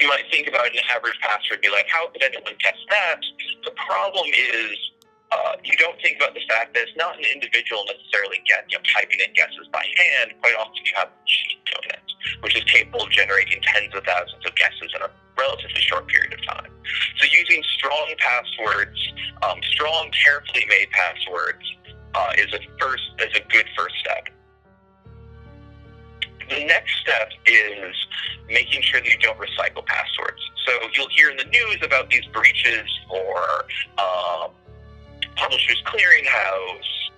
You might think about an average password and be like, how could anyone guess that? The problem is you don't think about the fact that it's not an individual necessarily typing in guesses by hand. Quite often you have a machine doing it, which is capable of generating tens of thousands of guesses in a relatively short period of time. So using strong passwords, strong, carefully made passwords, is a good first step. The next step is making sure that you don't recycle passwords. So you'll hear in the news about these breaches for Publishers Clearinghouse.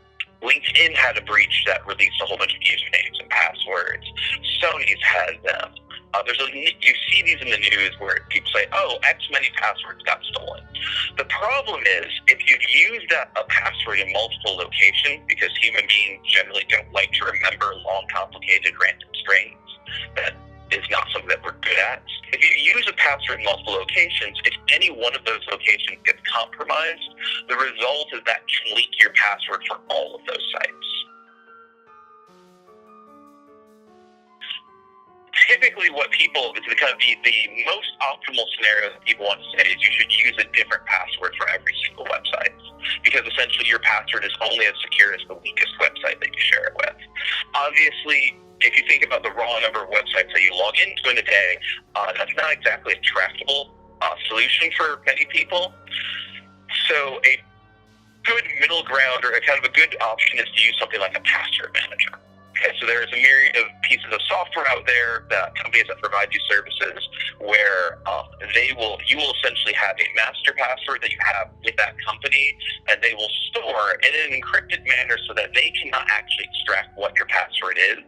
LinkedIn had a breach that released a whole bunch of usernames and passwords. Sony's had them. You see these in the news where people say, oh, X many passwords got stolen. The problem is, if you've used a password in multiple locations, because human beings generally don't like to remember long, complicated, random strings, that is not something that we're good at. If you use a password in multiple locations, if any one of those locations gets compromised, the result is that can leak your password for all of those sites. Typically the most optimal scenario that people want to say is you should use a different password for every single website, because essentially your password is only as secure as the weakest website that you share it with. Obviously, if you think about the raw number of websites that you log into in a day, that's not exactly a tractable solution for many people. So a good middle ground, or a kind of a good option, is to use something like a password manager. Okay, so there's a myriad of pieces of software out there, companies that provide you services, where you will essentially have a master password that you have with that company, and they will store in an encrypted manner so that they cannot actually extract what your password is.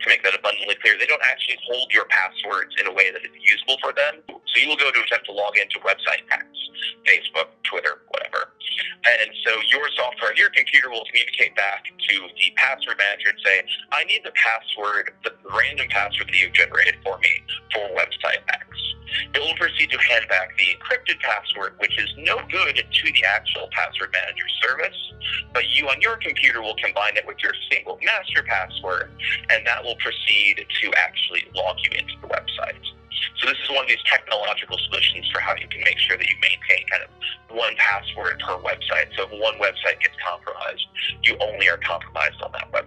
To make that abundantly clear, they don't actually hold your passwords in a way that is usable for them. So you will go to attempt to log into website X, Facebook, Twitter, whatever. And so your software on your computer will communicate back to the password manager and say, I need the password, the random password that you've generated for me for website X. It will proceed to hand back the encrypted password, which is no good to the actual password manager service, but you on your computer will combine it with your single master password, and that will proceed to actually log you into the website. So this is one of these technological solutions for how you can make sure that you maintain kind of one password per website. So if one website gets compromised, you only are compromised on that website.